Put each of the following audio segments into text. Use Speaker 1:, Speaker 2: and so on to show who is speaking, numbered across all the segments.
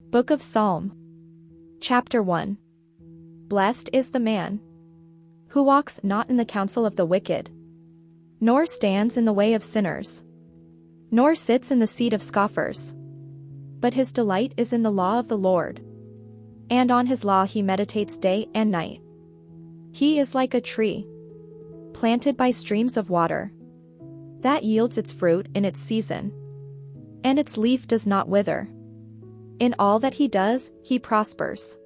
Speaker 1: Book of Psalm. Chapter 1. Blessed is the man who walks not in the counsel of the wicked, nor stands in the way of sinners, nor sits in the seat of scoffers. But his delight is in the law of the Lord, and on his law he meditates day and night. He is like a tree planted by streams of water, that yields its fruit in its season, and its leaf does not wither. In all that he does, he prospers.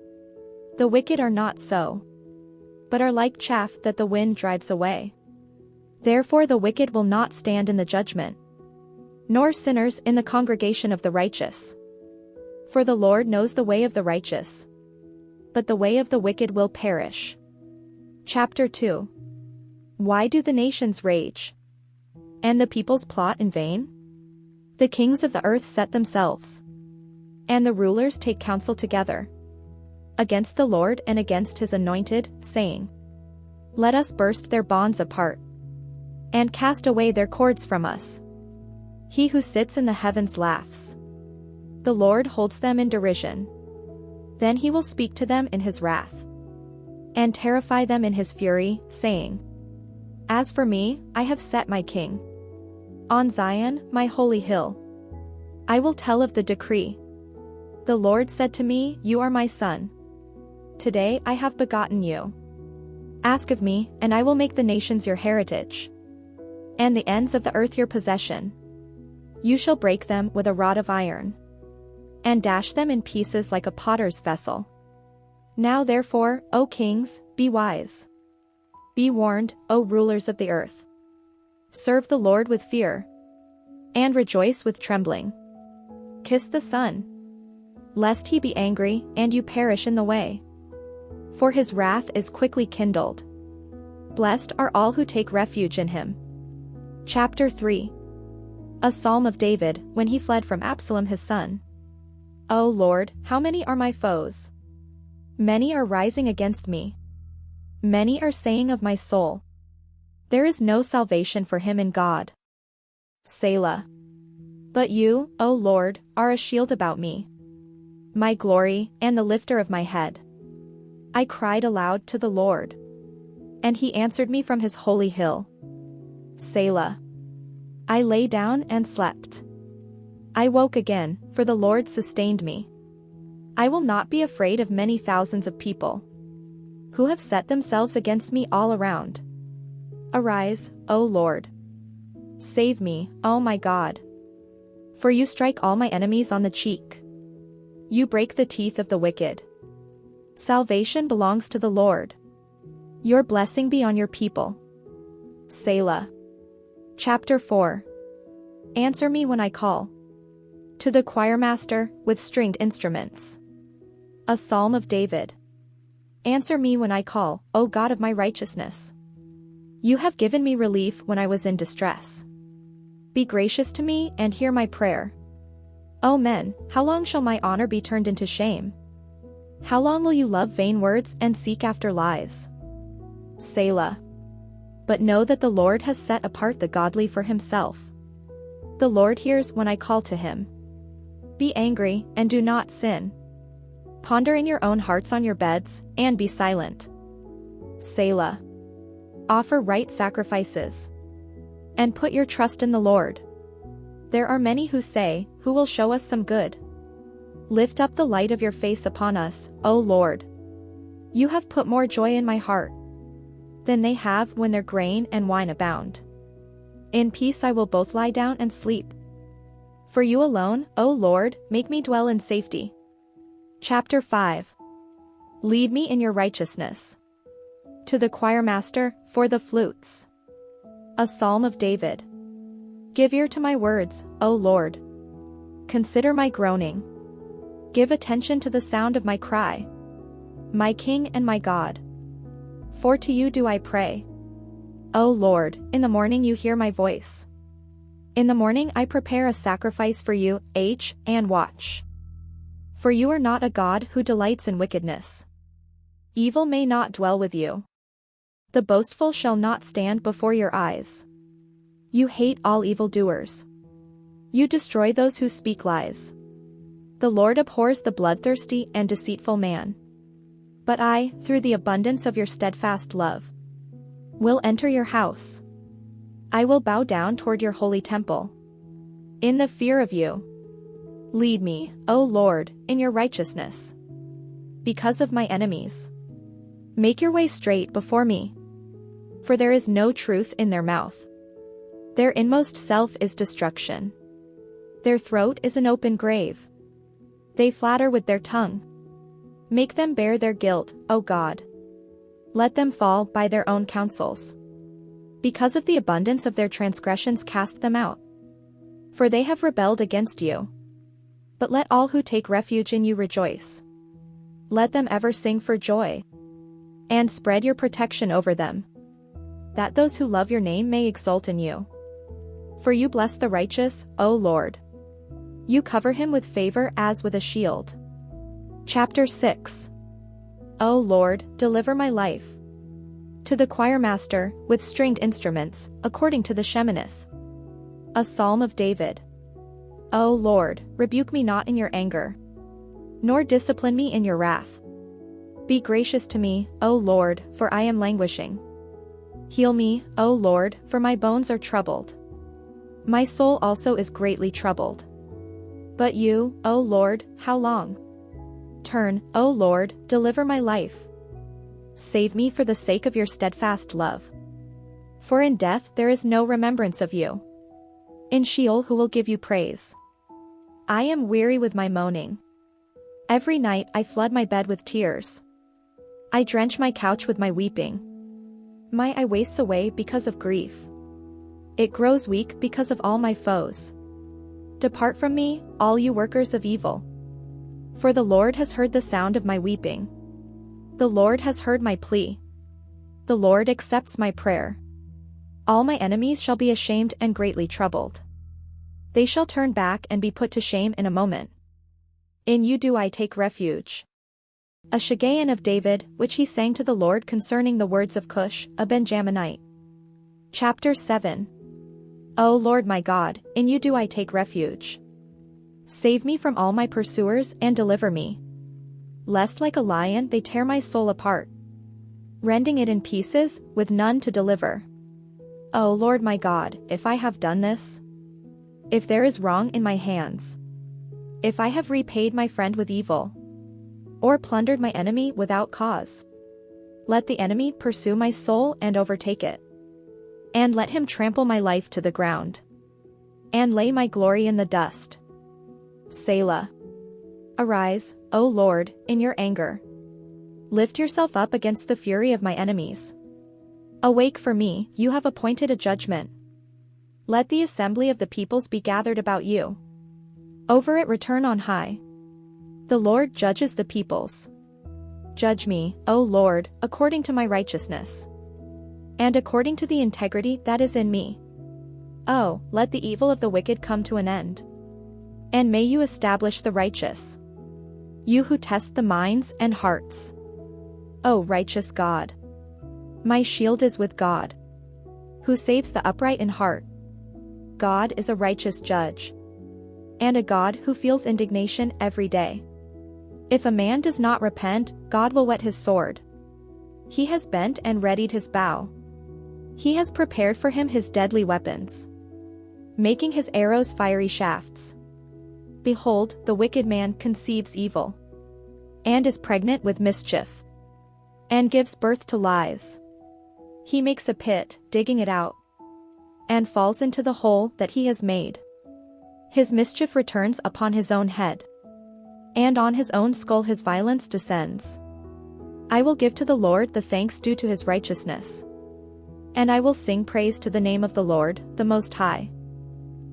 Speaker 1: The wicked are not so, but are like chaff that the wind drives away. Therefore the wicked will not stand in the judgment, nor sinners in the congregation of the righteous. For the Lord knows the way of the righteous, but the way of the wicked will perish. Chapter 2. Why do the nations rage, and the peoples plot in vain? The kings of the earth set themselves, and the rulers take counsel together against the Lord and against his anointed, saying, Let us burst their bonds apart, and cast away their cords from us. He who sits in the heavens laughs. The Lord holds them in derision. Then he will speak to them in his wrath, and terrify them in his fury, saying, As for me, I have set my king on Zion, my holy hill. I will tell of the decree. The Lord said to me, You are my son. Today I have begotten you. Ask of me, and I will make the nations your heritage, and the ends of the earth your possession. You shall break them with a rod of iron, and dash them in pieces like a potter's vessel. Now therefore, O kings, be wise. Be warned, O rulers of the earth. Serve the Lord with fear, and rejoice with trembling. Kiss the Son, lest he be angry and you perish in the way, for his wrath is quickly kindled. Blessed are all who take refuge in him. Chapter 3. A psalm of David when he fled from Absalom his son. O Lord, how many are my foes? Many are rising against me. Many are saying of my soul, There is no salvation for him in God. Selah. But you, O Lord, are a shield about me, my glory, and the lifter of my head. I cried aloud to the Lord, and he answered me from his holy hill. Selah. I lay down and slept. I woke again, for the Lord sustained me. I will not be afraid of many thousands of people who have set themselves against me all around. Arise, O Lord. Save me, O my God. For you strike all my enemies on the cheek. You break the teeth of the wicked. Salvation belongs to the Lord. Your blessing be on your people. Selah. Chapter 4. Answer me when I call. To the choirmaster, with stringed instruments. A psalm of David. Answer me when I call, O God of my righteousness. You have given me relief when I was in distress. Be gracious to me and hear my prayer. O men, how long shall my honor be turned into shame? How long will you love vain words and seek after lies? Selah. But know that the Lord has set apart the godly for himself. The Lord hears when I call to him. Be angry, and do not sin. Ponder in your own hearts on your beds, and be silent. Selah. Offer right sacrifices, and put your trust in the Lord. There are many who say, Who will show us some good? Lift up the light of your face upon us, O Lord. You have put more joy in my heart than they have when their grain and wine abound. In peace I will both lie down and sleep. For you alone, O Lord, make me dwell in safety. Chapter 5. Lead me in your righteousness. To the choirmaster, for the flutes. A psalm of David. Give ear to my words, O Lord. Consider my groaning. Give attention to the sound of my cry, my King and my God. For to you do I pray. O Lord, in the morning you hear my voice. In the morning I prepare a sacrifice for you, and watch. For you are not a God who delights in wickedness. Evil may not dwell with you. The boastful shall not stand before your eyes. You hate all evildoers. You destroy those who speak lies. The Lord abhors the bloodthirsty and deceitful man. But I, through the abundance of your steadfast love, will enter your house. I will bow down toward your holy temple. In the fear of you, lead me, O Lord, in your righteousness. Because of my enemies, make your way straight before me. For there is no truth in their mouth. Their inmost self is destruction. Their throat is an open grave. They flatter with their tongue. Make them bear their guilt, O God. Let them fall by their own counsels. Because of the abundance of their transgressions, cast them out. For they have rebelled against you. But let all who take refuge in you rejoice. Let them ever sing for joy. And spread your protection over them, that those who love your name may exult in you. For you bless the righteous, O Lord. You cover him with favor as with a shield. Chapter 6. O Lord, deliver my life. To the choirmaster, with stringed instruments, according to the Sheminith. A psalm of David. O Lord, rebuke me not in your anger, nor discipline me in your wrath. Be gracious to me, O Lord, for I am languishing. Heal me, O Lord, for my bones are troubled. My soul also is greatly troubled. But you, O Lord, how long? Turn, O Lord, deliver my life. Save me for the sake of your steadfast love. For in death there is no remembrance of you. In Sheol who will give you praise? I am weary with my moaning. Every night I flood my bed with tears. I drench my couch with my weeping. My eye wastes away because of grief. It grows weak because of all my foes. Depart from me, all you workers of evil. For the Lord has heard the sound of my weeping. The Lord has heard my plea. The Lord accepts my prayer. All my enemies shall be ashamed and greatly troubled. They shall turn back and be put to shame in a moment. In you do I take refuge. A Shagayan of David, which he sang to the Lord concerning the words of Cush, a Benjaminite. Chapter 7. O Lord my God, in you do I take refuge. Save me from all my pursuers and deliver me. Lest like a lion they tear my soul apart, rending it in pieces, with none to deliver. O Lord my God, if I have done this, if there is wrong in my hands, if I have repaid my friend with evil, or plundered my enemy without cause, let the enemy pursue my soul and overtake it. And let him trample my life to the ground, and lay my glory in the dust. Selah. Arise, O Lord, in your anger. Lift yourself up against the fury of my enemies. Awake for me, you have appointed a judgment. Let the assembly of the peoples be gathered about you. Over it return on high. The Lord judges the peoples. Judge me, O Lord, according to my righteousness, and according to the integrity that is in me. Oh, let the evil of the wicked come to an end. And may you establish the righteous. You who test the minds and hearts. O righteous God. My shield is with God, who saves the upright in heart. God is a righteous judge, and a God who feels indignation every day. If a man does not repent, God will whet his sword. He has bent and readied his bow. He has prepared for him his deadly weapons, making his arrows fiery shafts. Behold, the wicked man conceives evil, and is pregnant with mischief, and gives birth to lies. He makes a pit, digging it out, and falls into the hole that he has made. His mischief returns upon his own head, and on his own skull his violence descends. I will give to the Lord the thanks due to his righteousness, and I will sing praise to the name of the Lord, the Most High.